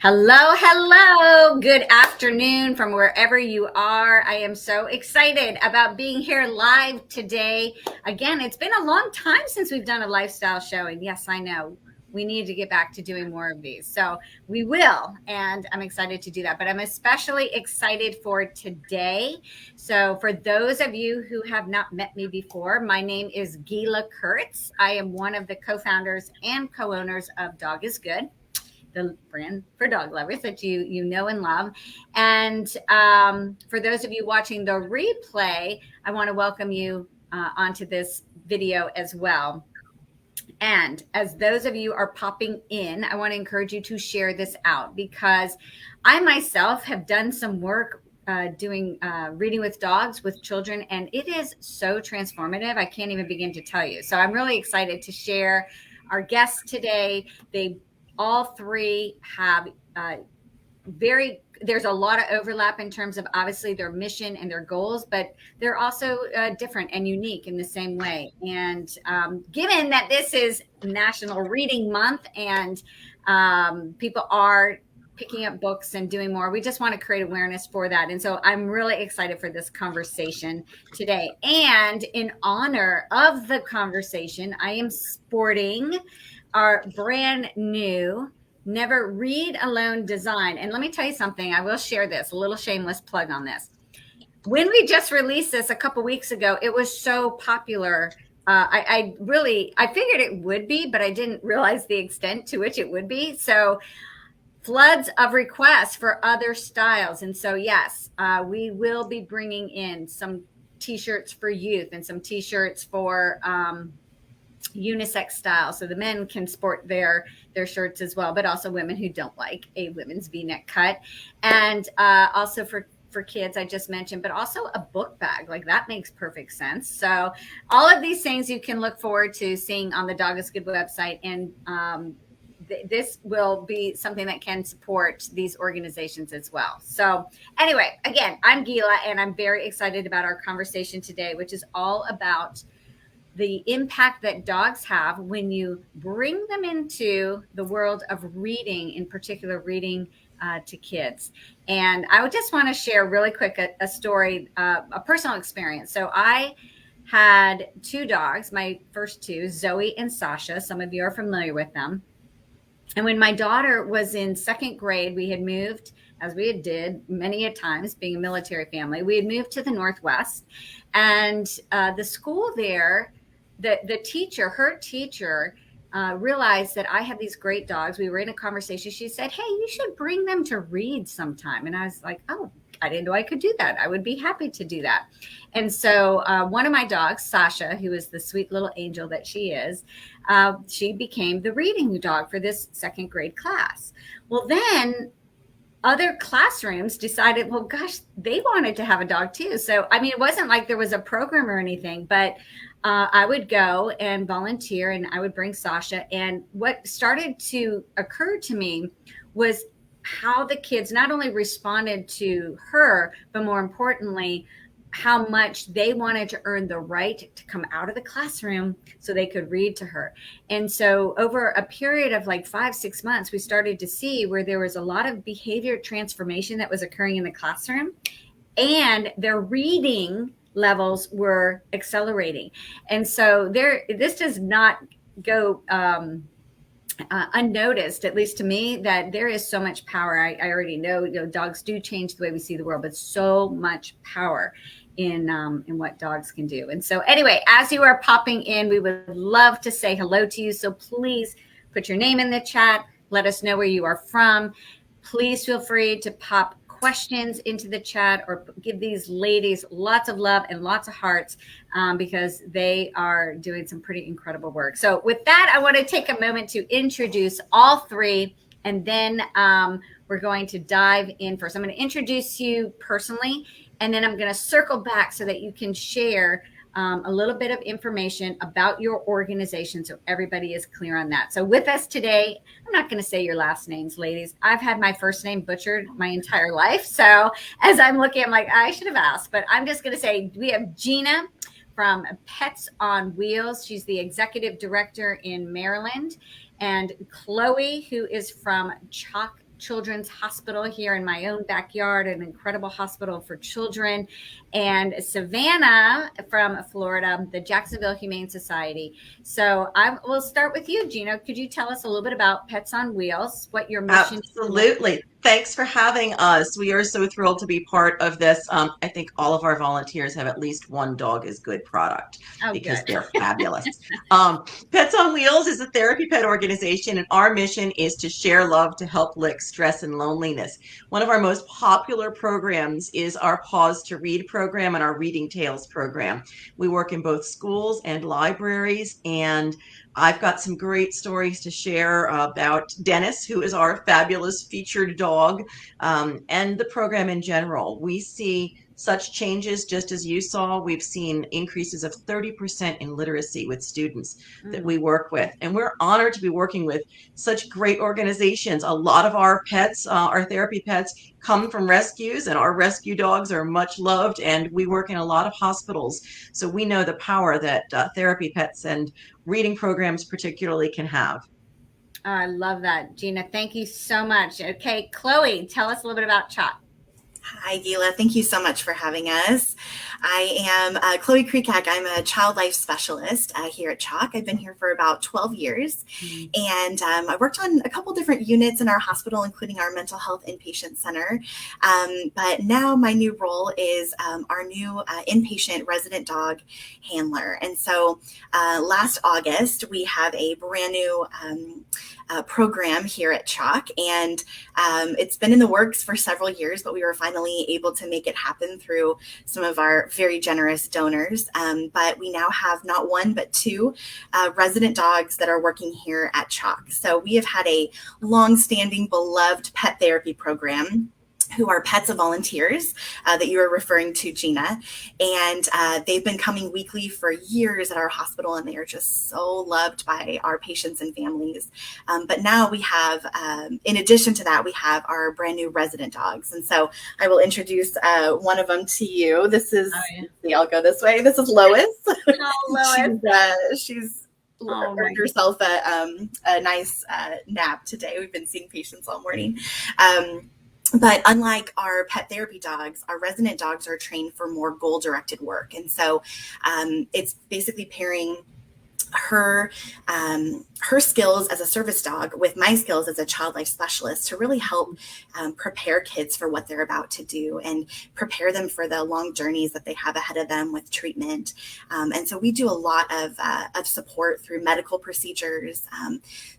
Hello, hello. Good afternoon from wherever you are. I am so excited about being here live today. Again, it's been a long time since we've done a lifestyle show. And yes, I know we need to get back to doing more of these. So we will. And I'm excited to do that. But I'm especially excited for today. So for those of you who have not met me before, my name is Gila Kurtz. I am one of the co-founders and co-owners of Dog is Good, the brand for dog lovers that you know and love. And for those of you watching the replay, I want to welcome you onto this video as well. And as those of you are popping in, I want to encourage you to share this out, because I myself have done some work doing reading with dogs with children, and it is so transformative. I can't even begin to tell you. So I'm really excited to share our guests today. They all three have there's a lot of overlap in terms of obviously their mission and their goals, but they're also different and unique in the same way. And given that this is National Reading Month and people are picking up books and doing more, we just want to create awareness for that. And so I'm really excited for this conversation today. And in honor of the conversation, I am sporting our brand new Never Read Alone design. And let me tell you something, I will share this, a little shameless plug on this. When we just released this a couple weeks ago, it was so popular. I figured it would be, but I didn't realize the extent to which it would be. So floods of requests for other styles. And so, yes, we will be bringing in some t-shirts for youth and some t-shirts for unisex style, so the men can sport their shirts as well, but also women who don't like a women's v-neck cut, and also for kids I just mentioned, but also a book bag. Like, that makes perfect sense. So all of these things you can look forward to seeing on the Dog is Good website, and this will be something that can support these organizations as well. So anyway, again, I'm Gila, and I'm very excited about our conversation today, which is all about the impact that dogs have when you bring them into the world of reading, in particular reading to kids. And I would just want to share really quick a story, a personal experience. So I had two dogs, my first two, Zoe and Sasha. Some of you are familiar with them. And when my daughter was in second grade, we had moved, as we did many a times, being a military family, we had moved to the Northwest. And the school there, the teacher, her teacher, realized that I had these great dogs. We were in a conversation. She said, "Hey, you should bring them to read sometime." And I was like, "Oh, I didn't know I could do that. I would be happy to do that." And so one of my dogs, Sasha, who is the sweet little angel that she is, she became the reading dog for this second grade class. Well, then other classrooms decided, well, gosh, they wanted to have a dog too. So, I mean, it wasn't like there was a program or anything, but I would go and volunteer, and I would bring Sasha. And what started to occur to me was how the kids not only responded to her, but more importantly, how much they wanted to earn the right to come out of the classroom so they could read to her. And so over a period of like 5-6 months, we started to see where there was a lot of behavior transformation that was occurring in the classroom, and their reading levels were accelerating. And so this does not go unnoticed, at least to me, that there is so much power. I already know, dogs do change the way we see the world, but so much power in what dogs can do. And so anyway, as you are popping in, we would love to say hello to you. So please put your name in the chat. Let us know where you are from. Please feel free to pop questions into the chat, or give these ladies lots of love and lots of hearts, because they are doing some pretty incredible work. So with that, I want to take a moment to introduce all three, and then we're going to dive in first. I'm going to introduce you personally, and then I'm going to circle back so that you can share a little bit of information about your organization, so everybody is clear on that. So with us today, I'm not going to say your last names, ladies. I've had my first name butchered my entire life. So as I'm looking, I'm like, I should have asked, but I'm just going to say we have Gina from Pets on Wheels. She's the executive director in Maryland. And Chloe, who is from CHOC Children's Hospital here in my own backyard, an incredible hospital for children, and Savannah from Florida, the Jacksonville Humane Society. So I will start with you, Gina. Could you tell us a little bit about Pets on Wheels, what your mission is? Absolutely. Thanks for having us. We are so thrilled to be part of this. I think all of our volunteers have at least one dog is good product Oh, because good. they're fabulous. Pets on Wheels is a therapy pet organization, and our mission is to share love to help lick stress and loneliness. One of our most popular programs is our Pause to Read program and our Reading Tales program. We work in both schools and libraries, and I've got some great stories to share about Dennis, who is our fabulous featured dog, and the program in general. We see such changes just as you saw. We've seen increases of 30% in literacy with students that we work with. And we're honored to be working with such great organizations. A lot of our pets, our therapy pets, come from rescues, and our rescue dogs are much loved. And we work in a lot of hospitals. So we know the power that therapy pets and reading programs particularly can have. I love that, Gina. Thank you so much. Okay, Chloe, tell us a little bit about CHOC. Hi, Gila. Thank you so much for having us. I am Chloe Kreekak. I'm a child life specialist here at CHOC. I've been here for about 12 years. And I worked on a couple different units in our hospital, including our mental health inpatient center. But now my new role is our new inpatient resident dog handler. And so last August, we have a brand new program here at CHOC. And it's been in the works for several years, but we were finally able to make it happen through some of our very generous donors. But we now have not one, but two resident dogs that are working here at CHOC. So we have had a long-standing, beloved pet therapy program who are Pets of Volunteers that you were referring to, Gina. And they've been coming weekly for years at our hospital, and they are just so loved by our patients and families. But now we have, in addition to that, we have our brand new resident dogs. And so I will introduce one of them to you. This is, I'll go this way. This is Lois. Oh, Lois. She's earned herself a nice nap today. We've been seeing patients all morning. But unlike our pet therapy dogs, our resident dogs are trained for more goal-directed work. And so it's basically pairing her skills as a service dog with my skills as a child life specialist to really help prepare kids for what they're about to do and prepare them for the long journeys that they have ahead of them with treatment. And so we do a lot of support through medical procedures,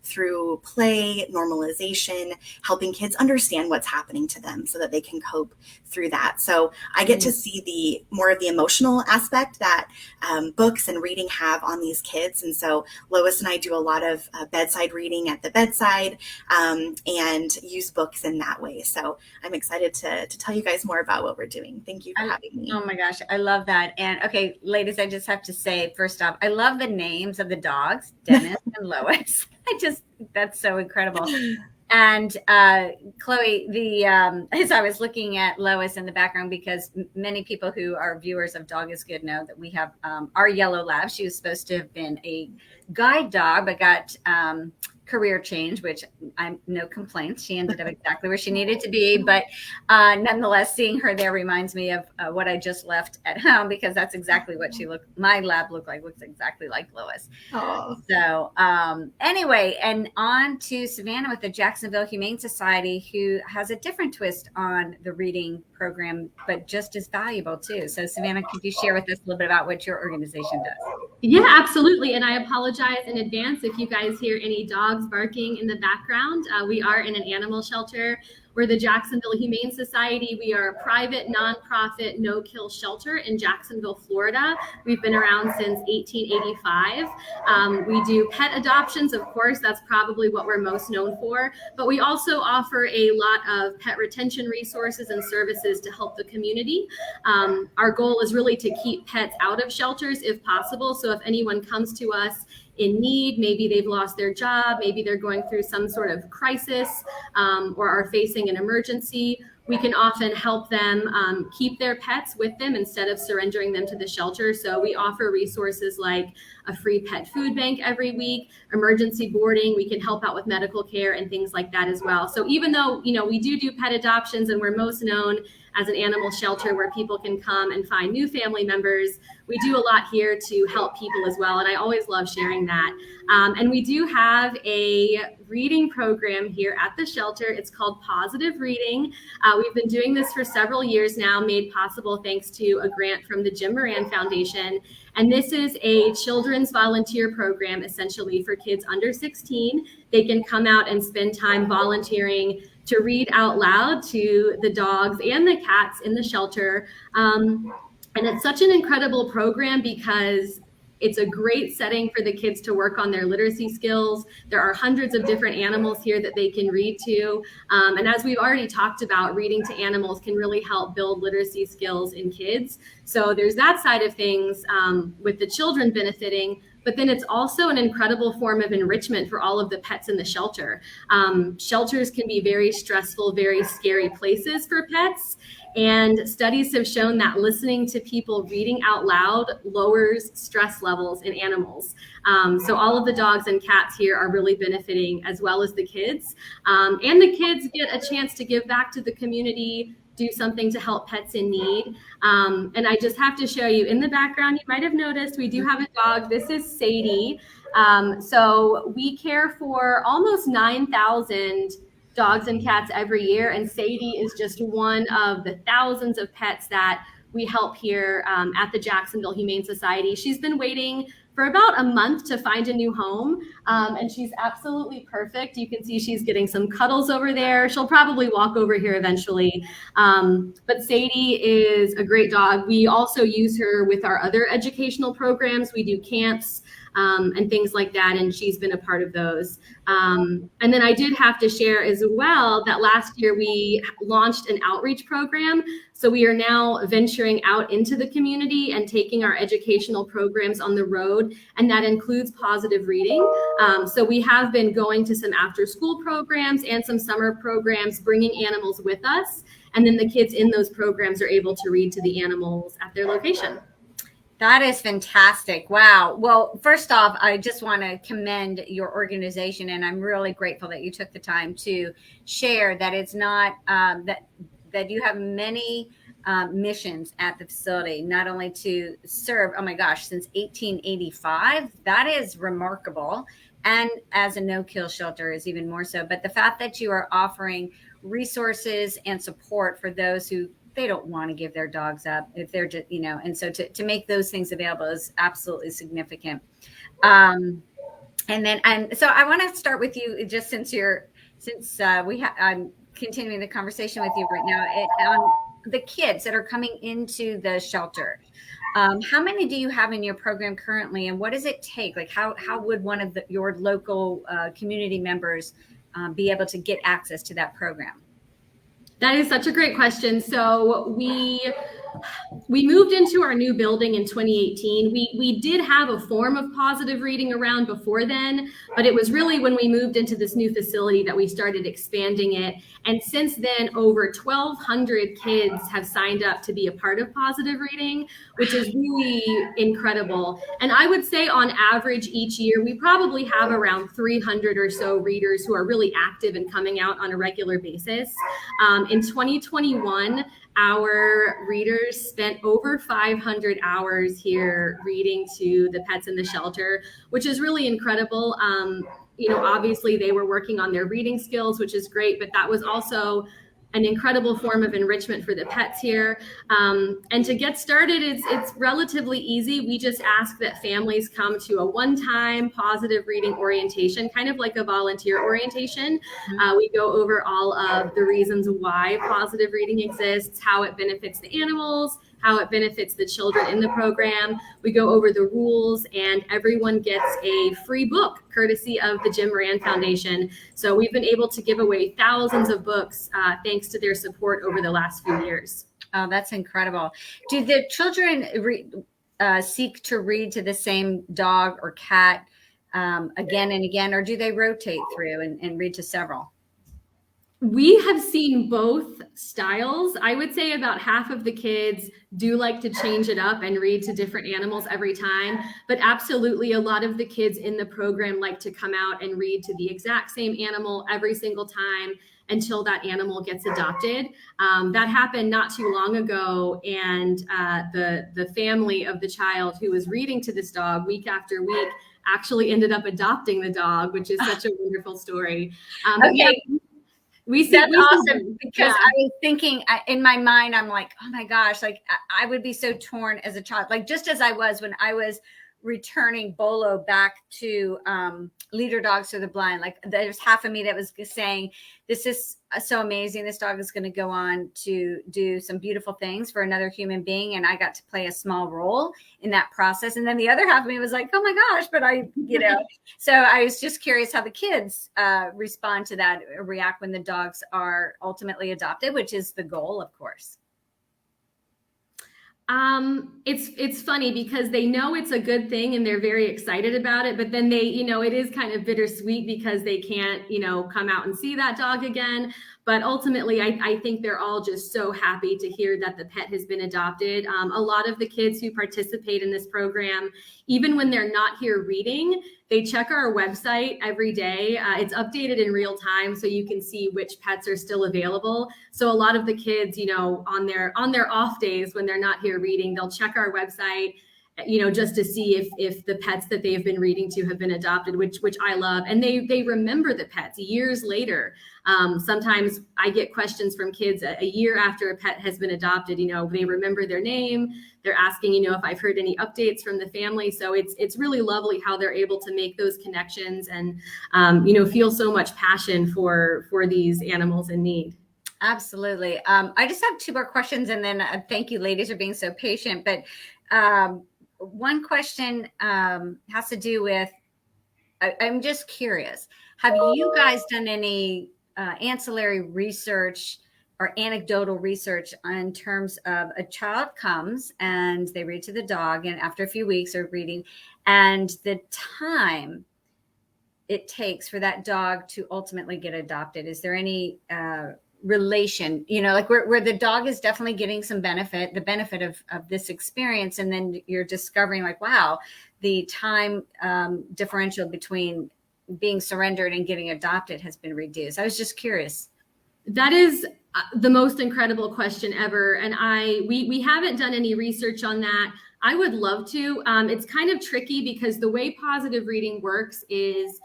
through play, normalization, helping kids understand what's happening to them so that they can cope through that. So I get to see the more of the emotional aspect that books and reading have on these kids. And so Lois and I do a lot of bedside reading at the bedside and use books in that way. So I'm excited to tell you guys more about what we're doing. Thank you for having me. Oh my gosh, I love that. And okay, ladies, I just have to say, first off, I love the names of the dogs, Dennis and Lois. That's so incredible. And Chloe, as I was looking at Lois in the background, because many people who are viewers of Dog is Good know that we have our yellow lab. She was supposed to have been a guide dog, but got career change, which I'm no complaints. She ended up exactly where she needed to be. But nonetheless, seeing her there reminds me of what I just left at home, because that's exactly what my lab looks exactly like Lois. Oh. So anyway, and on to Savannah with the Jacksonville Humane Society, who has a different twist on the reading program, but just as valuable too. So Savannah, could you share with us a little bit about what your organization does? Yeah, absolutely. And I apologize in advance if you guys hear any dogs barking in the background. We are in an animal shelter. We're the Jacksonville Humane Society. We are a private, nonprofit, no-kill shelter in Jacksonville, Florida. We've been around since 1885. We do pet adoptions, of course. That's probably what we're most known for. But we also offer a lot of pet retention resources and services to help the community. Our goal is really to keep pets out of shelters if possible. So if anyone comes to us in need, maybe they've lost their job, maybe they're going through some sort of crisis or are facing an emergency, we can often help them keep their pets with them instead of surrendering them to the shelter. So we offer resources like a free pet food bank every week, emergency boarding. We can help out with medical care and things like that as well. So even though, we do pet adoptions, and we're most known as an animal shelter where people can come and find new family members, we do a lot here to help people as well. And I always love sharing that. And we do have a reading program here at the shelter. It's called Positive Reading. We've been doing this for several years now, made possible thanks to a grant from the Jim Moran Foundation. And this is a children's volunteer program, essentially for kids under 16. They can come out and spend time volunteering to read out loud to the dogs and the cats in the shelter. And it's such an incredible program because it's a great setting for the kids to work on their literacy skills. There are hundreds of different animals here that they can read to. And as we've already talked about, reading to animals can really help build literacy skills in kids. So there's that side of things with the children benefiting. But then it's also an incredible form of enrichment for all of the pets in the shelter. Shelters can be very stressful, very scary places for pets. And studies have shown that listening to people reading out loud lowers stress levels in animals. So all of the dogs and cats here are really benefiting, as well as the kids. And the kids get a chance to give back to the community, do something to help pets in need. And I just have to show you in the background, you might have noticed we do have a dog. This is Sadie. So we care for almost 9,000 dogs and cats every year. And Sadie is just one of the thousands of pets that we help here at the Jacksonville Humane Society. She's been waiting for about a month to find a new home, and she's absolutely perfect. You can see she's getting some cuddles over there. She'll probably walk over here eventually. But Sadie is a great dog. We also use her with our other educational programs. We do camps and things like that, and she's been a part of those. And then I did have to share as well that last year we launched an outreach program. So we are now venturing out into the community and taking our educational programs on the road, and that includes positive reading. So we have been going to some after-school programs and some summer programs, bringing animals with us, and then the kids in those programs are able to read to the animals at their location. That is fantastic. Wow. Well, first off, I just want to commend your organization, and I'm really grateful that you took the time to share that it's not that you have many missions at the facility, not only to serve, oh my gosh, since 1885. That is remarkable. And as a no-kill shelter is even more so. But the fact that you are offering resources and support for those who they don't want to give their dogs up, if they're just, and so to make those things available is absolutely significant. So I want to start with you, just since I'm continuing the conversation with you right now. The kids that are coming into the shelter, how many do you have in your program currently, and what does it take? Like how would one of your local community members be able to get access to that program? That is such a great question. So we moved into our new building in 2018. We did have a form of positive reading around before then, but it was really when we moved into this new facility that we started expanding it. And since then, over 1,200 kids have signed up to be a part of positive reading, which is really incredible. And I would say on average each year, we probably have around 300 or so readers who are really active and coming out on a regular basis. In 2021, our readers spent over 500 hours here reading to the pets in the shelter, which is really incredible. Obviously they were working on their reading skills, which is great, but that was also an incredible form of enrichment for the pets here. And to get started, it's relatively easy. We just ask that families come to a one-time positive reading orientation, kind of like a volunteer orientation. We go over all of the reasons why positive reading exists, how it benefits the animals, how it benefits the children in the program. We go over the rules, and everyone gets a free book courtesy of the Jim Moran Foundation. So we've been able to give away thousands of books thanks to their support over the last few years. Oh, that's incredible. Do the children seek to read to the same dog or cat again and again, or do they rotate through and read to several? We have seen both styles. I would say about half of the kids do like to change it up and read to different animals every time. But absolutely, a lot of the kids in the program like to come out and read to the exact same animal every single time until that animal gets adopted. That happened not too long ago, and the family of the child who was reading to this dog week after week actually ended up adopting the dog, which is such a wonderful story. Okay. That's awesome, because yeah. I was thinking in my mind, I'm like, oh my gosh, like I would be so torn as a child, like just as I was when I was returning Bolo back to Leader Dogs for the Blind. Like there's half of me that was saying, this is so amazing. This dog is going to go on to do some beautiful things for another human being. And I got to play a small role in that process. And then the other half of me was like, oh my gosh, but so I was just curious how the kids respond to that, react when the dogs are ultimately adopted, which is the goal, of course. It's funny because they know it's a good thing and they're very excited about it, but then they, it is kind of bittersweet because they can't, come out and see that dog again. But ultimately, I think they're all just so happy to hear that the pet has been adopted. A lot of the kids who participate in this program, even when they're not here reading, they check our website every day. It's updated in real time, so you can see which pets are still available. So a lot of the kids, on their off days when they're not here reading, they'll check our website, just to see if the pets that they've been reading to have been adopted, which I love. And they remember the pets years later. Sometimes I get questions from kids a year after a pet has been adopted. They remember their name. They're asking, if I've heard any updates from the family. So it's really lovely how they're able to make those connections and, feel so much passion for these animals in need. Absolutely. I just have two more questions, and then thank you, ladies, for being so patient. But one question has to do with, I'm just curious, have you guys done any ancillary research or anecdotal research in terms of a child comes and they read to the dog, and after a few weeks of reading, and the time it takes for that dog to ultimately get adopted? Is there any relation, like where the dog is definitely getting some benefit, the benefit of this experience, and then you're discovering like, wow, the time differential between being surrendered and getting adopted has been reduced? I was just curious. That is the most incredible question ever, and we haven't done any research on that. I would love to. It's kind of tricky because the way positive reading works is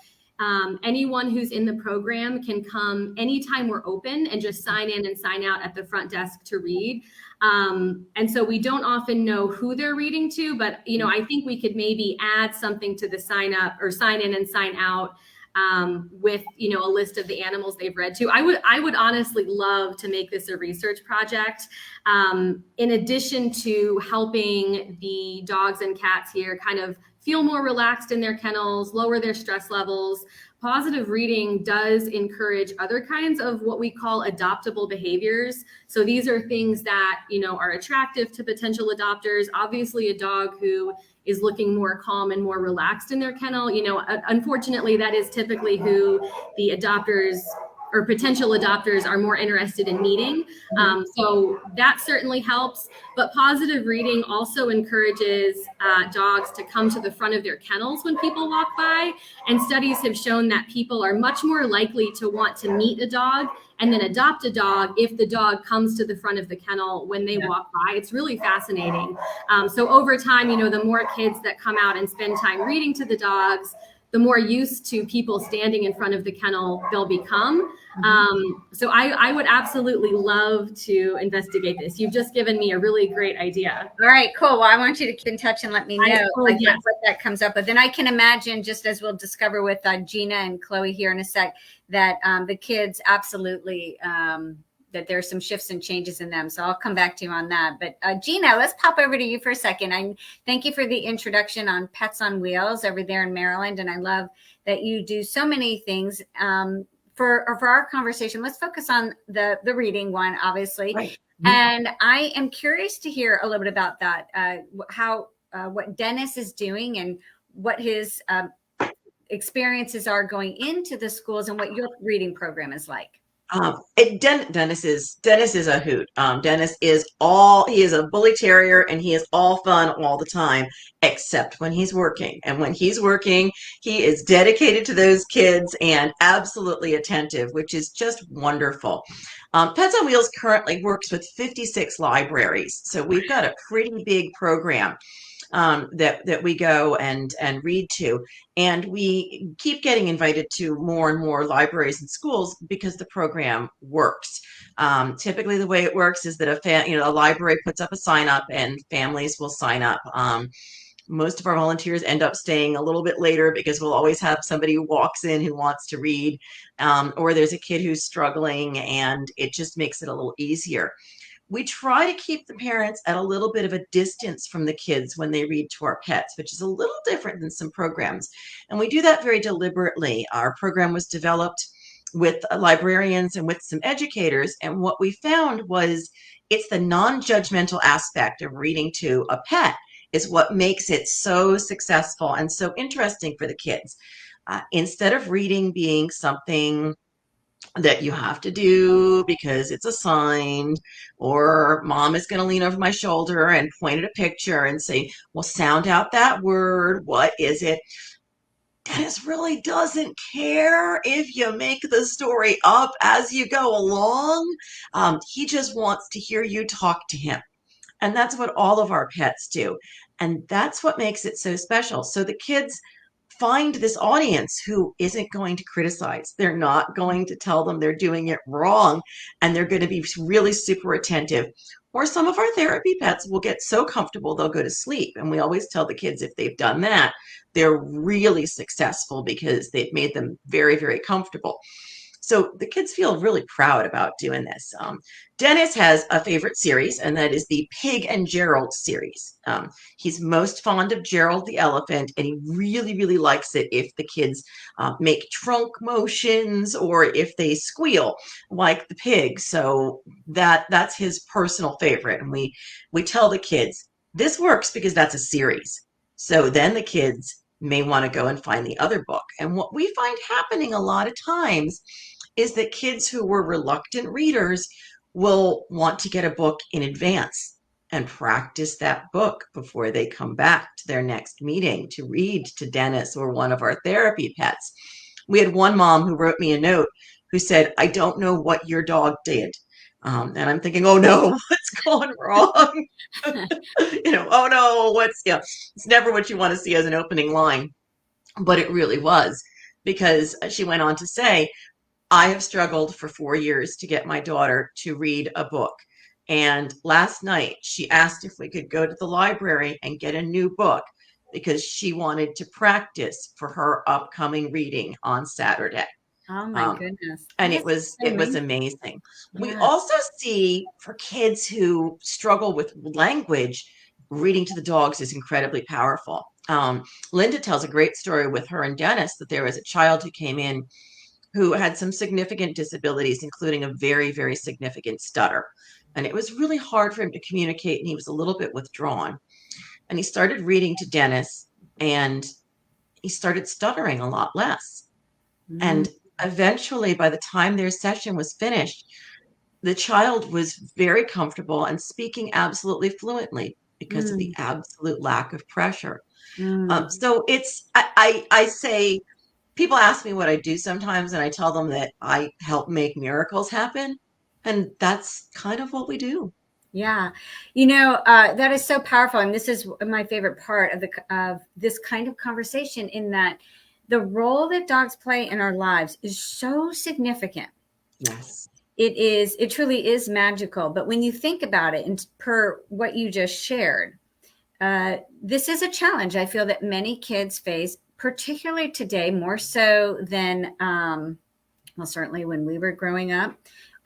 anyone who's in the program can come anytime we're open and just sign in and sign out at the front desk to read. And so we don't often know who they're reading to, but, I think we could maybe add something to the sign up or sign in and sign out with, a list of the animals they've read to. I would honestly love to make this a research project. In addition to helping the dogs and cats here kind of feel more relaxed in their kennels, lower their stress levels, positive reading does encourage other kinds of what we call adoptable behaviors. So these are things that, are attractive to potential adopters. Obviously, a dog who is looking more calm and more relaxed in their kennel, unfortunately, that is typically who the adopters or potential adopters are more interested in meeting. So that certainly helps. But positive reading also encourages dogs to come to the front of their kennels when people walk by. And studies have shown that people are much more likely to want to meet a dog and then adopt a dog if the dog comes to the front of the kennel when they walk by. It's really fascinating. So over time, the more kids that come out and spend time reading to the dogs, the more used to people standing in front of the kennel they'll become. So I would absolutely love to investigate this. You've just given me a really great idea. All right, cool. Well, I want you to keep in touch and let me know what that comes up with. And I can imagine, just as we'll discover with Gina and Chloe here in a sec, that the kids absolutely, that there's some shifts and changes in them. So I'll come back to you on that. But Gina, let's pop over to you for a second. I thank you for the introduction on Pets on Wheels over there in Maryland. And I love that you do so many things. For our conversation, let's focus on the reading one, obviously. Right. And I am curious to hear a little bit about that, what Dennis is doing and what his experiences are going into the schools and what your reading program is like. Dennis is a hoot. Dennis is he is a bully terrier, and he is all fun all the time, except when he's working. And when he's working, he is dedicated to those kids and absolutely attentive, which is just wonderful. Pets on Wheels currently works with 56 libraries, so we've got a pretty big program that we go and read to, and we keep getting invited to more and more libraries and schools because the program works. Typically, the way it works is that a library puts up a sign up, and families will sign up. Most of our volunteers end up staying a little bit later because we'll always have somebody who walks in who wants to read, or there's a kid who's struggling, and it just makes it a little easier. We try to keep the parents at a little bit of a distance from the kids when they read to our pets, which is a little different than some programs. And we do that very deliberately. Our program was developed with librarians and with some educators. And what we found was it's the non-judgmental aspect of reading to a pet is what makes it so successful and so interesting for the kids. Instead of reading being something that you have to do because it's assigned, or mom is going to lean over my shoulder and point at a picture and say, well, sound out that word. What is it? Dennis really doesn't care if you make the story up as you go along. He just wants to hear you talk to him. And that's what all of our pets do. And that's what makes it so special. So the kids find this audience who isn't going to criticize. They're not going to tell them they're doing it wrong, and they're going to be really super attentive. Or some of our therapy pets will get so comfortable they'll go to sleep. And we always tell the kids if they've done that, they're really successful because they've made them very, very comfortable. So the kids feel really proud about doing this. Dennis has a favorite series, and that is the Pig and Gerald series. He's most fond of Gerald the elephant, and he really, really likes it if the kids make trunk motions or if they squeal like the pig. So that's his personal favorite. And we tell the kids, this works because that's a series. So then the kids may want to go and find the other book. And what we find happening a lot of times is that kids who were reluctant readers will want to get a book in advance and practice that book before they come back to their next meeting to read to Dennis or one of our therapy pets. We had one mom who wrote me a note who said, I don't know what your dog did. And I'm thinking, oh no, what's going wrong? Oh no, it's never what you want to see as an opening line. But it really was, because she went on to say, I have struggled for 4 years to get my daughter to read a book. And last night she asked if we could go to the library and get a new book because she wanted to practice for her upcoming reading on Saturday. Oh my goodness. And it was amazing. Yes. We also see for kids who struggle with language, reading to the dogs is incredibly powerful. Linda tells a great story with her and Dennis that there was a child who came in who had some significant disabilities, including a very, very significant stutter. And it was really hard for him to communicate, and he was a little bit withdrawn. And he started reading to Dennis, and he started stuttering a lot less. Mm-hmm. And eventually, by the time their session was finished, the child was very comfortable and speaking absolutely fluently because of the absolute lack of pressure. So I say, people ask me what I do sometimes, and I tell them that I help make miracles happen. And that's kind of what we do. Yeah. That is so powerful. And this is my favorite part of this kind of conversation, in that the role that dogs play in our lives is so significant. Yes. It truly is magical. But when you think about it, and per what you just shared, this is a challenge I feel that many kids face, particularly today, more so than, certainly when we were growing up,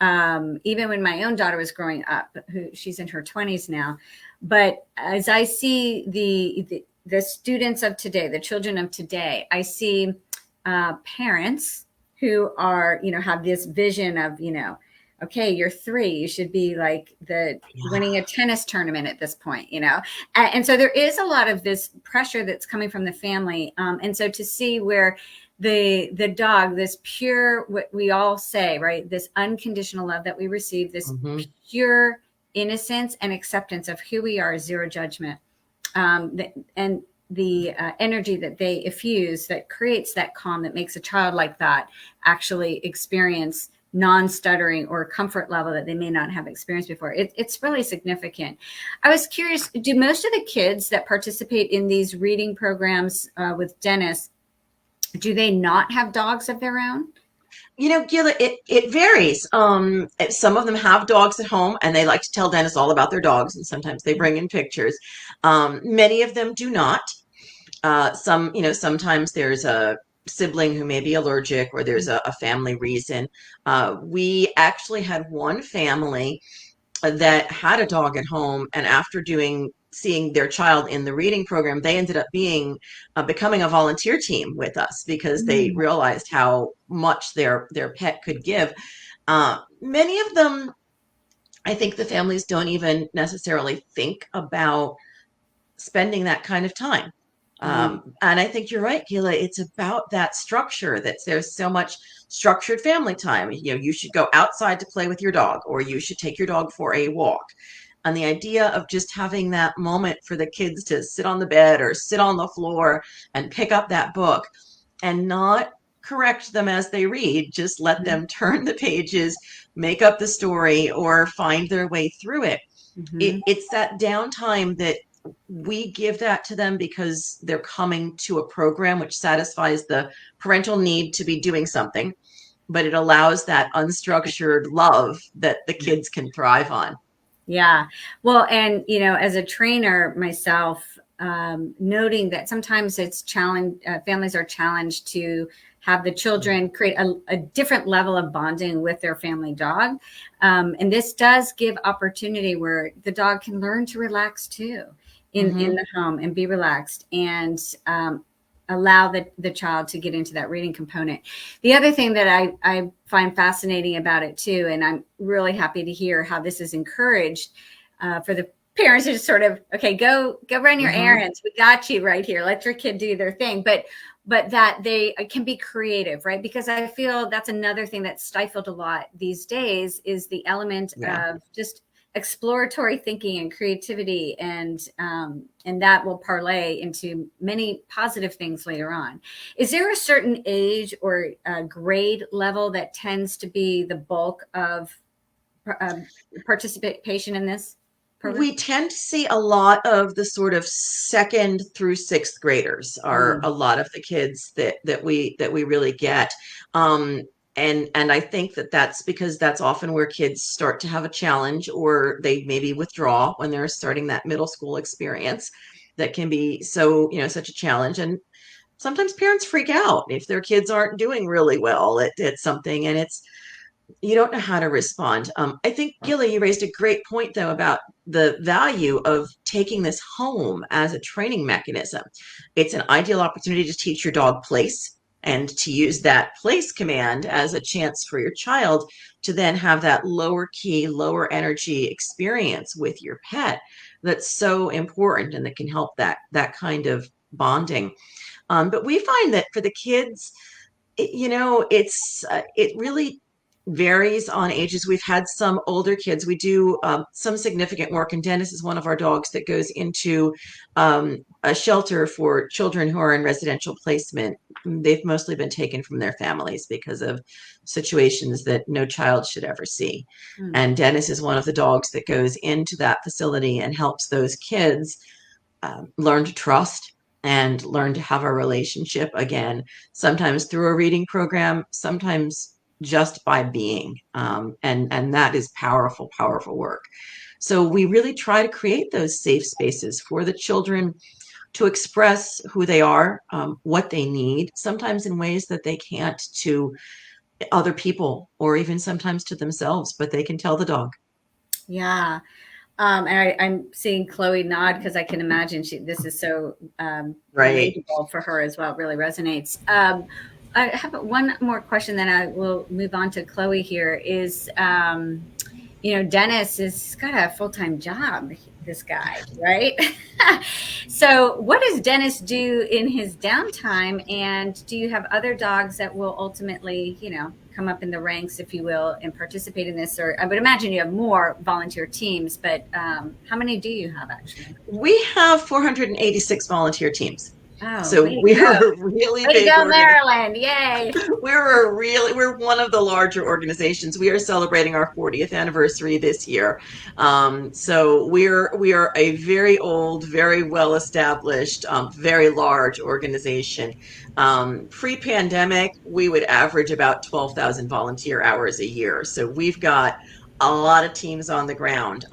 even when my own daughter was growing up, she's in her 20s now. But as I see the students of today, the children of today, I see parents who are, have this vision of, okay, you're 3, you should be like winning a tennis tournament at this point, and so there is a lot of this pressure that's coming from the family. And so to see where the dog, this pure, what we all say, right? This unconditional love that we receive, this pure innocence and acceptance of who we are, zero judgment, and the energy that they effuse that creates that calm that makes a child like that actually experience non-stuttering or comfort level that they may not have experienced before. It's really significant. I was curious, do most of the kids that participate in these reading programs with Dennis, do they not have dogs of their own? Gila, it varies. Some of them have dogs at home and they like to tell Dennis all about their dogs, and sometimes they bring in pictures. Many of them do not. Sometimes there's a sibling who may be allergic, or there's a family reason. We actually had one family that had a dog at home, and after seeing their child in the reading program, they ended up becoming a volunteer team with us because they realized how much their pet could give. Many of them, I think the families don't even necessarily think about spending that kind of time. And I think you're right, Gila. It's about that structure, that there's so much structured family time. You should go outside to play with your dog, or you should take your dog for a walk. And the idea of just having that moment for the kids to sit on the bed or sit on the floor and pick up that book and not correct them as they read, just let them turn the pages, make up the story, or find their way through it. It's that downtime that we give that to them because they're coming to a program which satisfies the parental need to be doing something, but it allows that unstructured love that the kids can thrive on. Yeah. Well, and, as a trainer myself, noting that sometimes it's families are challenged to have the children create a different level of bonding with their family dog. And this does give opportunity where the dog can learn to relax too in the home and be relaxed, and allow the child to get into that reading component. The other thing that I find fascinating about it too, and I'm really happy to hear how this is encouraged for the parents to just sort of, okay, go run your errands. We got you right here. Let your kid do their thing. But that they can be creative, right? Because I feel that's another thing that's stifled a lot these days is the element of just exploratory thinking and creativity, and that will parlay into many positive things later on. Is there a certain age or grade level that tends to be the bulk of participation in this program? We tend to see a lot of the sort of 2nd through 6th graders are a lot of the kids that we really get. And I think that's because that's often where kids start to have a challenge, or they maybe withdraw when they're starting that middle school experience that can be such a challenge. And sometimes parents freak out if their kids aren't doing really well at something, and you don't know how to respond. I think, Gila, you raised a great point, though, about the value of taking this home as a training mechanism. It's an ideal opportunity to teach your dog place, and to use that place command as a chance for your child to then have that lower key, lower energy experience with your pet that's so important, and that can help that kind of bonding. But we find that for the kids, it really varies on ages. We've had some older kids. We do some significant work, and Dennis is one of our dogs that goes into a shelter for children who are in residential placement. They've mostly been taken from their families because of situations that no child should ever see. And Dennis is one of the dogs that goes into that facility and helps those kids learn to trust and learn to have a relationship again, sometimes through a reading program, sometimes just by being. And that is powerful, powerful work. So we really try to create those safe spaces for the children to express who they are, what they need, sometimes in ways that they can't to other people, or even sometimes to themselves, but they can tell the dog. Yeah. And I'm seeing Chloe nod because I can imagine this is so relatable for her as well. It really resonates. I have one more question, then I will move on to Chloe here is, Dennis has got a full-time job. this guy, right? So what does Dennis do in his downtime? And do you have other dogs that will ultimately, come up in the ranks, if you will, and participate in this? Or I would imagine you have more volunteer teams, but how many do you have actually? We have 486 volunteer teams. Oh, so we're a really big go, Maryland. Yay. We're one of the larger organizations. We are celebrating our 40th anniversary this year. So we are a very old, very well established, very large organization. Pre-pandemic, we would average about 12,000 volunteer hours a year. So we've got a lot of teams on the ground.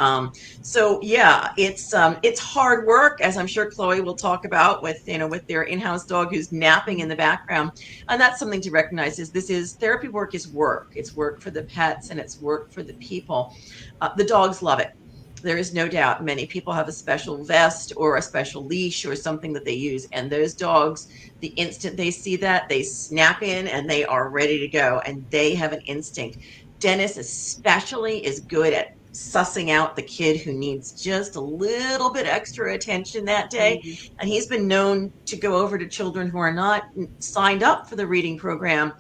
So yeah, it's hard work, as I'm sure Chloe will talk about with their in-house dog who's napping in the background. And that's something to recognize is therapy work is work. It's work for the pets and it's work for the people. The dogs love it. There is no doubt. Many people have a special vest or a special leash or something that they use. And those dogs, the instant they see that, they snap in and they are ready to go. And they have an instinct. Dennis especially is good at sussing out the kid who needs just a little bit extra attention that day. Mm-hmm. And he's been known to go over to children who are not signed up for the reading program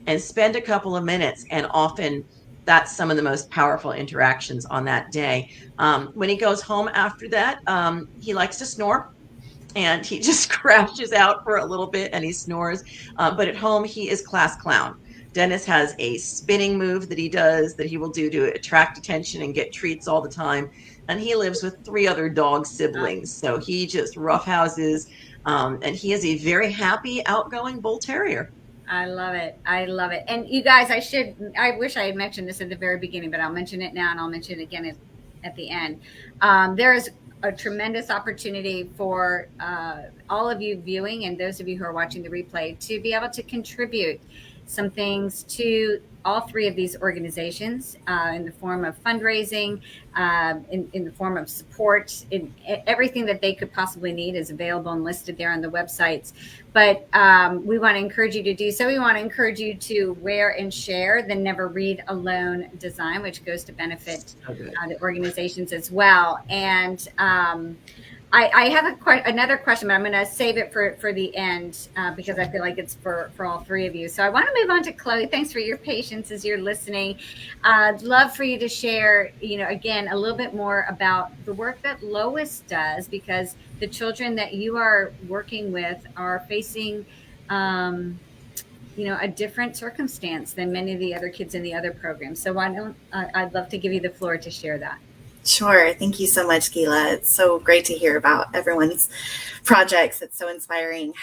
and spend a couple of minutes. And often that's some of the most powerful interactions on that day. When he goes home after that, he likes to snore. And he just crashes out for a little bit and he snores. But at home, he is class clown. Dennis has a spinning move that he does that he will do to attract attention and get treats all the time. And he lives with 3 other dog siblings. So he just roughhouses. And he is a very happy, outgoing bull terrier. I love it. I love it. And you guys, I wish I had mentioned this at the very beginning, but I'll mention it now and I'll mention it again at the end. There is a tremendous opportunity for all of you viewing and those of you who are watching the replay to be able to contribute some things to all 3 of these organizations in the form of fundraising, in the form of support. Everything that they could possibly need is available and listed there on the websites. But we want to encourage you to do so. We want to encourage you to wear and share the Never Read Alone design, which goes to benefit the organizations as well. And I have another question, but I'm going to save it for the end because I feel like it's for all 3 of you. So I want to move on to Chloe. Thanks for your patience as you're listening. I'd love for you to share, again, a little bit more about the work that Lois does, because the children that you are working with are facing, a different circumstance than many of the other kids in the other programs. So I'd love to give you the floor to share that. Sure. Thank you so much, Gila. It's so great to hear about everyone's projects. It's so inspiring.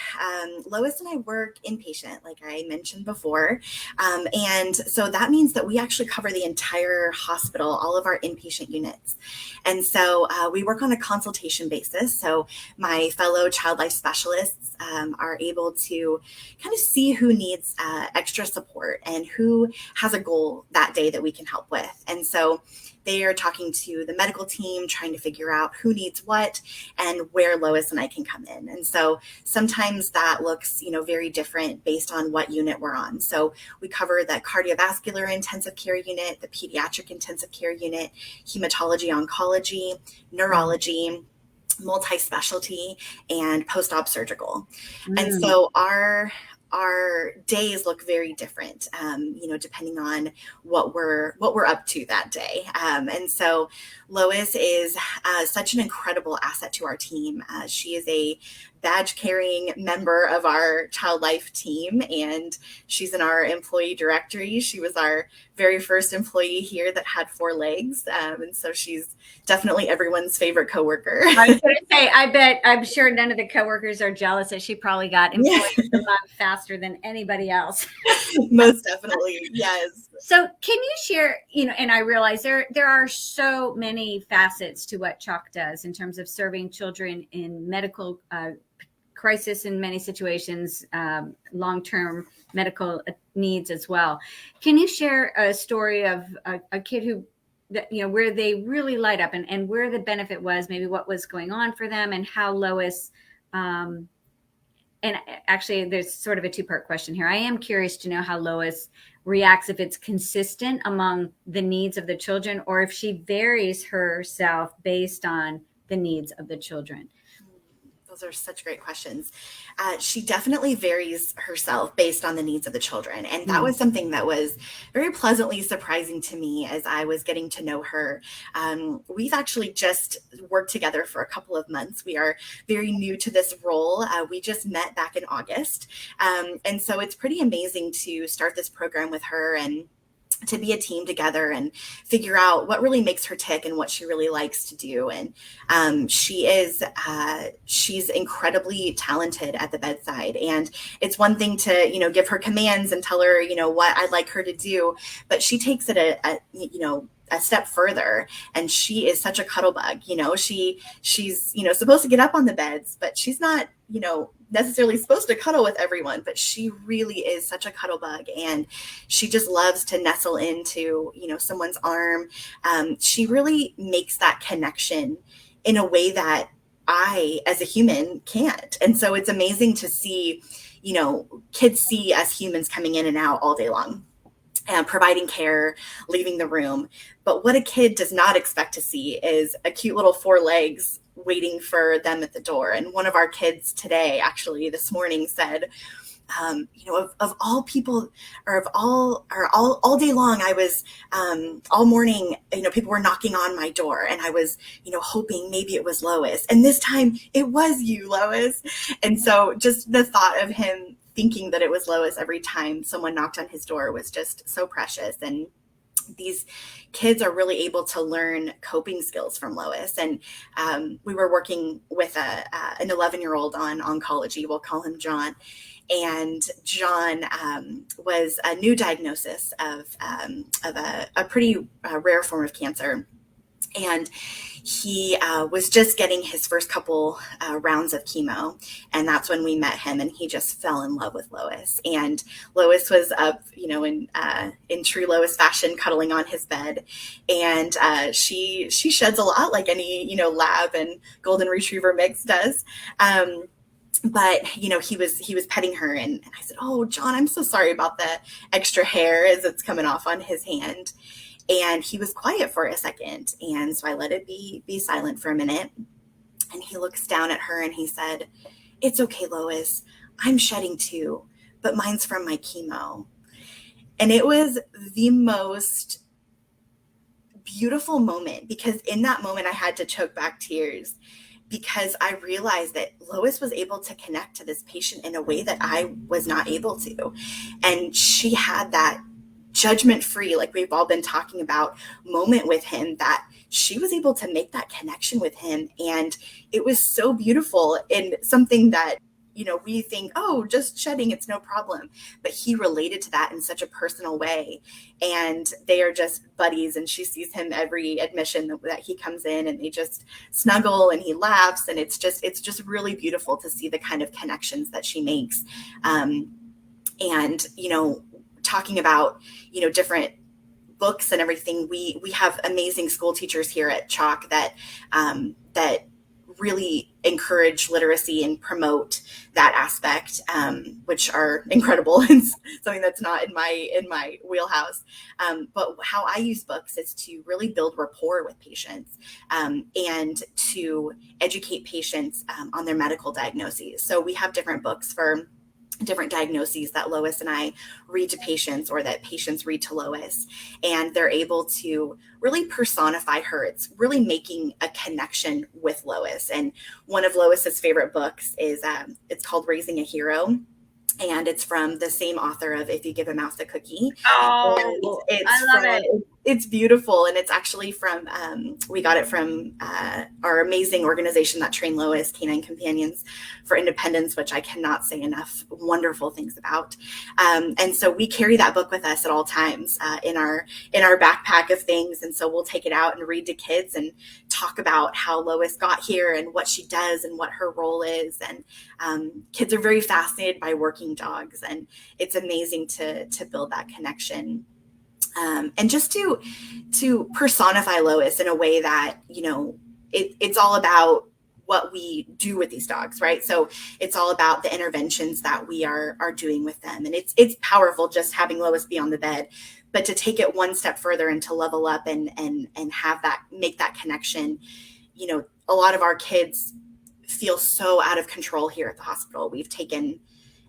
Lois and I work inpatient, like I mentioned before. And so that means that we actually cover the entire hospital, all of our inpatient units. And so we work on a consultation basis. So my fellow child life specialists are able to kind of see who needs extra support and who has a goal that day that we can help with. And so they are talking to the medical team, trying to figure out who needs what and where Lois and I can come in. And so sometimes that looks, very different based on what unit we're on. So we cover the cardiovascular intensive care unit, the pediatric intensive care unit, hematology oncology, neurology, multi-specialty, and post-op surgical. And so our days look very different, depending on what we're up to that day. And so Lois is such an incredible asset to our team. She is a badge carrying member of our child life team, and she's in our employee directory. She was our very first employee here that had 4 legs. And so she's definitely everyone's favorite coworker. I was going to say, I'm sure none of the coworkers are jealous that she probably got employees a month faster than anybody else. Most definitely. Yes. So can you share, and I realize there are so many facets to what CHOC does in terms of serving children in medical crisis in many situations, long-term medical needs as well. Can you share a story of a kid who, where they really light up and where the benefit was, maybe what was going on for them and how Lois, and actually there's sort of a 2-part question here. I am curious to know how Lois reacts, if it's consistent among the needs of the children or if she varies herself based on the needs of the children? Those are such great questions. She definitely varies herself based on the needs of the children. And that was something that was very pleasantly surprising to me as I was getting to know her. We've actually just worked together for a couple of months. We are very new to this role. We just met back in August. And so it's pretty amazing to start this program with her and to be a team together and figure out what really makes her tick and what she really likes to do. And she's incredibly talented at the bedside. And it's one thing to, give her commands and tell her, what I'd like her to do, but she takes it a step further. And she is such a cuddle bug. She's supposed to get up on the beds, but she's not, necessarily supposed to cuddle with everyone, but she really is such a cuddle bug, and she just loves to nestle into, someone's arm. She really makes that connection in a way that I, as a human, can't. And so it's amazing to see, kids see us humans coming in and out all day long and providing care, leaving the room. But what a kid does not expect to see is a cute little 4 legs waiting for them at the door. And one of our kids today, actually this morning, said, of all people, or all day long, I was, all morning, people were knocking on my door, and I was, hoping maybe it was Lois. And this time it was you, Lois. And so just the thought of him thinking that it was Lois every time someone knocked on his door was just so precious. And these kids are really able to learn coping skills from Lois. And we were working with an 11-year-old on oncology. We'll call him John. And John was a new diagnosis of a pretty rare form of cancer. And he was just getting his first couple rounds of chemo. And that's when we met him, and he just fell in love with Lois. And Lois was up, in true Lois fashion, cuddling on his bed. And she sheds a lot, like any, lab and golden retriever mix does. But, he was petting her, and I said, "Oh, John, I'm so sorry about the extra hair as it's coming off on his hand." And he was quiet for a second. And so I let it be silent for a minute. And he looks down at her and he said, "It's okay, Lois. I'm shedding too, but mine's from my chemo." And it was the most beautiful moment, because in that moment I had to choke back tears, because I realized that Lois was able to connect to this patient in a way that I was not able to. And she had that judgment-free, like we've all been talking about, moment with him, that she was able to make that connection with him. And it was so beautiful, and something that, we think, oh, just shedding, it's no problem. But he related to that in such a personal way. And they are just buddies, and she sees him every admission that he comes in, and they just snuggle and he laughs. And it's just really beautiful to see the kind of connections that she makes. And, talking about, different books and everything, we have amazing school teachers here at CHOC that really encourage literacy and promote that aspect, which are incredible. And something that's not in my wheelhouse. But how I use books is to really build rapport with patients, and to educate patients on their medical diagnoses. So we have different books for different diagnoses that Lois and I read to patients, or that patients read to Lois, and they're able to really personify her. It's really making a connection with Lois. And one of Lois's favorite books is it's called Raising a Hero. And it's from the same author of If You Give a Mouse a Cookie. Oh, I love it. It's beautiful. And it's actually from, we got it from our amazing organization that trained Lois, Canine Companions for Independence, which I cannot say enough wonderful things about. And so we carry that book with us at all times in our backpack of things. And so we'll take it out and read to kids and talk about how Lois got here and what she does and what her role is. And kids are very fascinated by working dogs, and it's amazing to build that connection. And just to personify Lois in a way that, it's all about what we do with these dogs, right? So it's all about the interventions that we are doing with them. And it's powerful just having Lois be on the bed, but to take it one step further and to level up and have that, make that connection, a lot of our kids feel so out of control here at the hospital. We've taken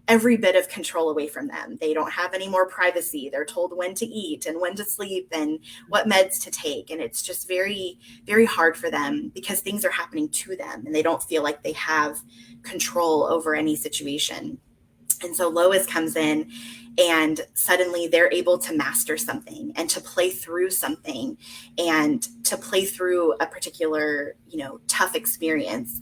every bit of control away from them. They don't have any more privacy. They're told when to eat and when to sleep and what meds to take. And it's just very, very hard for them because things are happening to them and they don't feel like they have control over any situation. And so Lois comes in and suddenly they're able to master something and to play through something and to play through a particular, tough experience.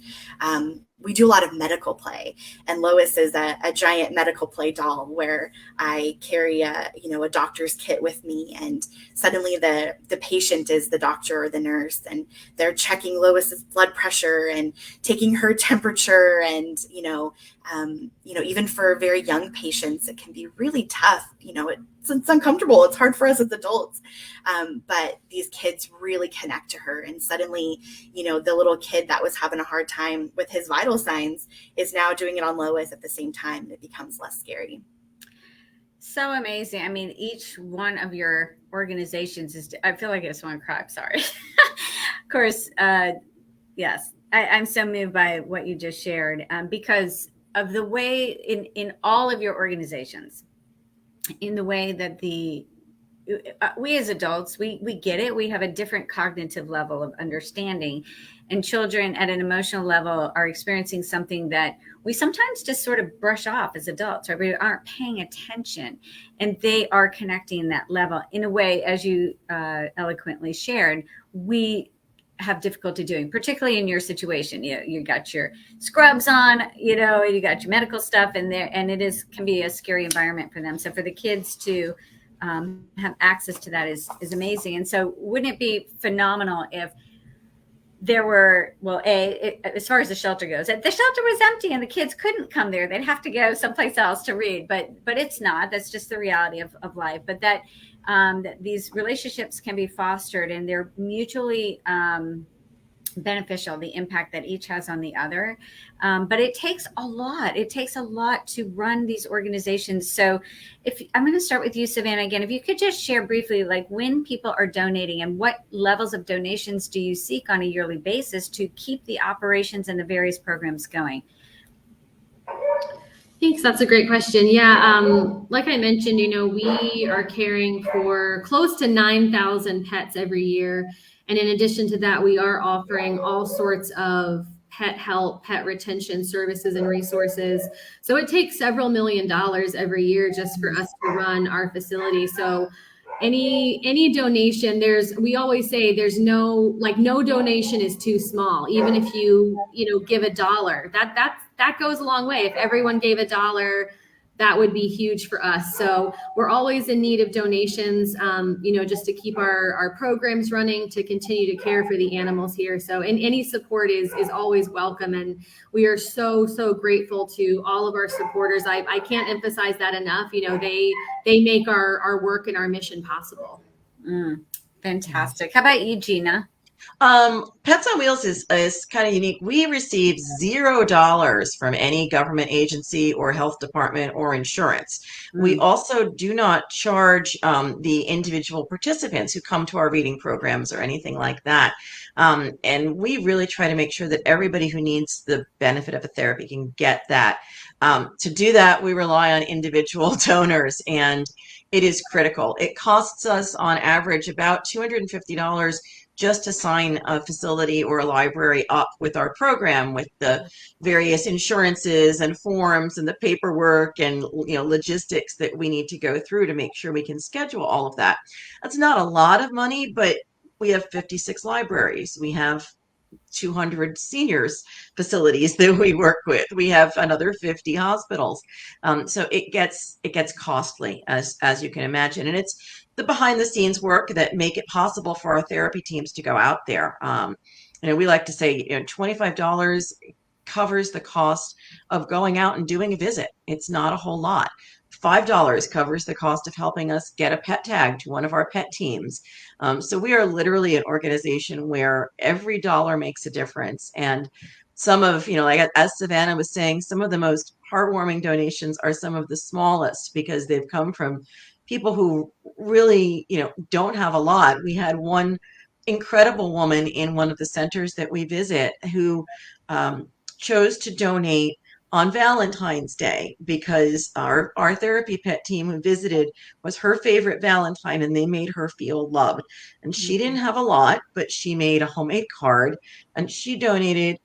We do a lot of medical play, and Lois is a giant medical play doll where I carry a doctor's kit with me, and suddenly the patient is the doctor or the nurse, and they're checking Lois's blood pressure and taking her temperature, and even for very young patients, it can be really tough. It's uncomfortable. It's hard for us as adults, but these kids really connect to her, and suddenly, the little kid that was having a hard time with his vital signs is now doing it on Lois at the same time, and it becomes less scary. So amazing. I mean, each one of your organizations I feel like I just want to cry. Sorry. Of course, yes, I'm so moved by what you just shared because of the way in all of your organizations, in the way that we as adults, we get it. We have a different cognitive level of understanding, and children at an emotional level are experiencing something that we sometimes just sort of brush off as adults, right? We aren't paying attention, and they are connecting that level in a way, as you eloquently shared, we have difficulty doing, particularly in your situation. You got your scrubs on, you got your medical stuff in there, and can be a scary environment for them. So for the kids to have access to that is amazing. And so wouldn't it be phenomenal if there were, as far as the shelter goes, the shelter was empty and the kids couldn't come there. They'd have to go someplace else to read, but it's not. That's just the reality of life. But that these relationships can be fostered, and they're mutually beneficial, the impact that each has on the other. But it takes a lot. It takes a lot to run these organizations. So I'm going to start with you, Savannah, again. If you could just share briefly, like when people are donating and what levels of donations do you seek on a yearly basis to keep the operations and the various programs going? Thanks. That's a great question. Yeah. Like I mentioned, we are caring for close to 9,000 pets every year. And in addition to that, we are offering all sorts of pet help, pet retention services and resources. So it takes several $1 million every year just for us to run our facility. So any donation, we always say there's no donation is too small. Even if you give $1, that goes a long way. If everyone gave $1, that would be huge for us. So we're always in need of donations, just to keep our programs running, to continue to care for the animals here. So any support is always welcome. And we are so, so grateful to all of our supporters. I can't emphasize that enough. They make our work and our mission possible. Fantastic. How about you, Gina? Pets on Wheels is kind of unique. We receive $0 from any government agency or health department or insurance. We also do not charge the individual participants who come to our reading programs or anything like that. And we really try to make sure that everybody who needs the benefit of a therapy can get that. To do that, we rely on individual donors, and it is critical. It costs us on average about $250 just to sign a facility or a library up with our program, with the various insurances and forms and the paperwork and logistics that we need to go through to make sure we can schedule all of that. That's not a lot of money, but we have 56 libraries. We have 200 seniors facilities that we work with. We have another 50 hospitals. So it gets costly, as you can imagine. And it's the behind the scenes work that make it possible for our therapy teams to go out there. We like to say, $25 covers the cost of going out and doing a visit. It's not a whole lot. $5 covers the cost of helping us get a pet tag to one of our pet teams. So we are literally an organization where every dollar makes a difference. And some of, like as Savannah was saying, some of the most heartwarming donations are some of the smallest because they've come from people who really, don't have a lot. We had one incredible woman in one of the centers that we visit who chose to donate on Valentine's Day because our therapy pet team who visited was her favorite Valentine, and they made her feel loved. And she didn't have a lot, but she made a homemade card, and she donated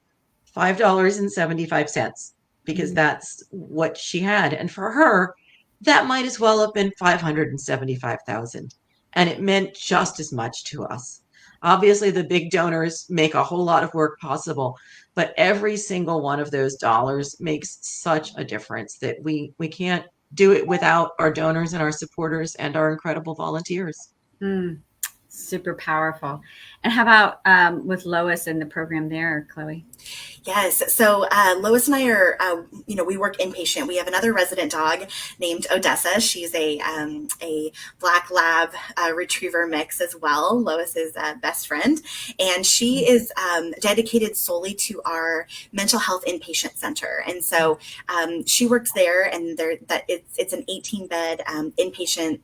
$5.75 because that's what she had. And for her, that might as well have been 575,000. And it meant just as much to us. Obviously, the big donors make a whole lot of work possible, but every single one of those dollars makes such a difference that we can't do it without our donors and our supporters and our incredible volunteers. Super powerful. And how about with Lois and the program there, Chloe? Yes. So Lois and I are, we work inpatient. We have another resident dog named Odessa. She's a black lab retriever mix as well. Lois's best friend, and she is dedicated solely to our mental health inpatient center. And so she works there, and it's an 18-bed inpatient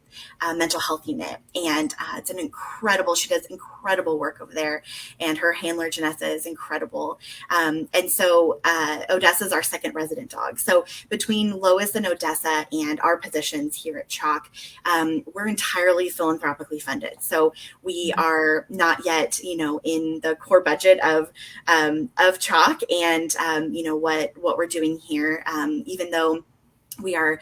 mental health unit, and it's an incredible. She does incredible work over there, and her handler Janessa is incredible. And so Odessa is our second resident dog. So between Lois and Odessa and our positions here at CHOC, we're entirely philanthropically funded. So we are not yet, in the core budget of CHOC and, what we're doing here, even though we are,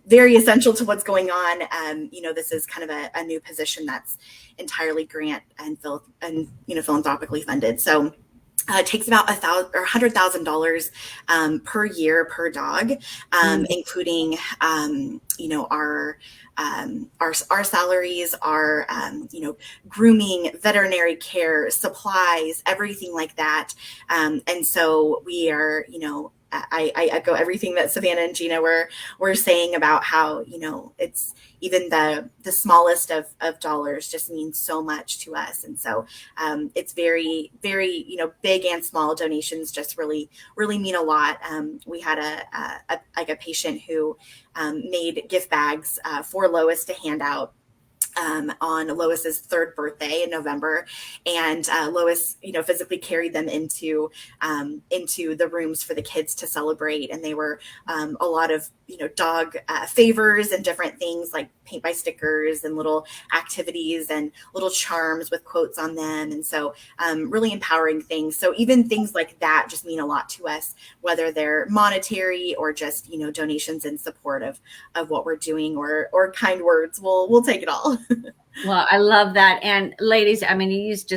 very essential to what's going on. This is kind of a new position that's entirely grant and philanthropically funded. So it takes about $100,000 per year per dog, including our salaries, our grooming, veterinary care, supplies, everything like that. And so we are, I echo everything that Savannah and Gina were saying about how, it's even the smallest of dollars just means so much to us. And so it's very, very, big and small donations just really, really mean a lot. We had a patient who made gift bags for Lois to hand out on Lois's third birthday in November, and Lois, physically carried them into the rooms for the kids to celebrate, and they were a lot of dog favors and different things like paint by stickers and little activities and little charms with quotes on them, and so really empowering things. So even things like that just mean a lot to us, whether they're monetary or just donations in support of what we're doing or kind words. We'll take it all. Well, I love that. And ladies, I mean, you used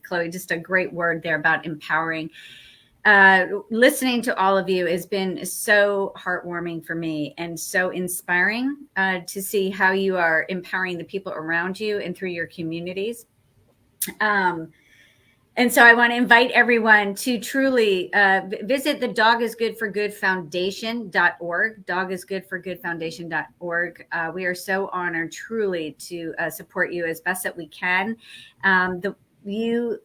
Chloe, just a great word there about empowering. Listening to all of you has been so heartwarming for me and so inspiring to see how you are empowering the people around you and through your communities. And so I want to invite everyone to truly visit the dogisgoodforgoodfoundation.org, dogisgoodforgoodfoundation.org. We are so honored truly to support you as best that we can. You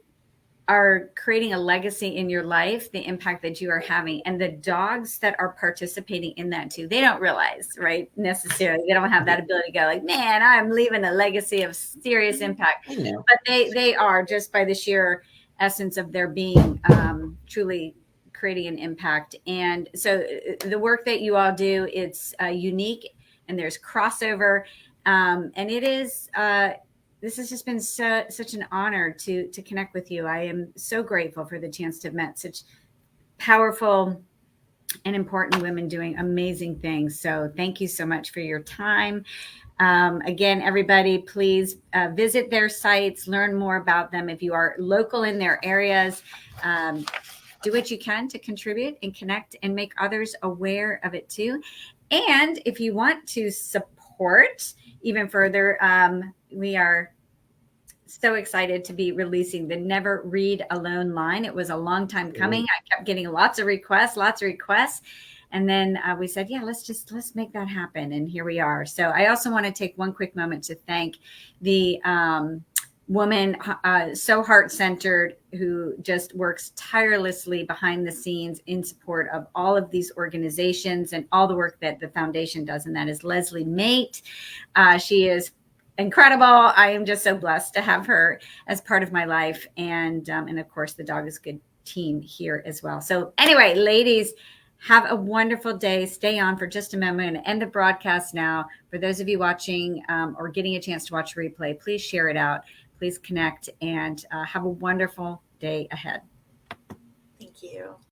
are creating a legacy in your life, the impact that you are having, and the dogs that are participating in that too. They don't realize, right? Necessarily. They don't have that ability to go like, man, I'm leaving a legacy of serious impact. I know. But they are, just by the sheer essence of their being, truly creating an impact. And so the work that you all do, it's unique, and there's crossover. And it is, this has just been such an honor to connect with you. I am so grateful for the chance to have met such powerful and important women doing amazing things. So thank you so much for your time. Again, everybody, please visit their sites, learn more about them. If you are local in their areas, do what you can to contribute and connect and make others aware of it too. And if you want to support even further, we are so excited to be releasing the Never Read Alone line. It was a long time coming. I kept getting lots of requests. And then we said, yeah, let's make that happen. And here we are. So I also want to take one quick moment to thank the woman, so heart-centered, who just works tirelessly behind the scenes in support of all of these organizations and all the work that the foundation does. And that is Leslie Mate. She is incredible. I am just so blessed to have her as part of my life. And of course, the Dog is Good team here as well. So anyway, ladies, have a wonderful day. Stay on for just a moment. I'm going to end the broadcast now. For those of you watching or getting a chance to watch a replay, please share it out. Please connect and have a wonderful day ahead. Thank you.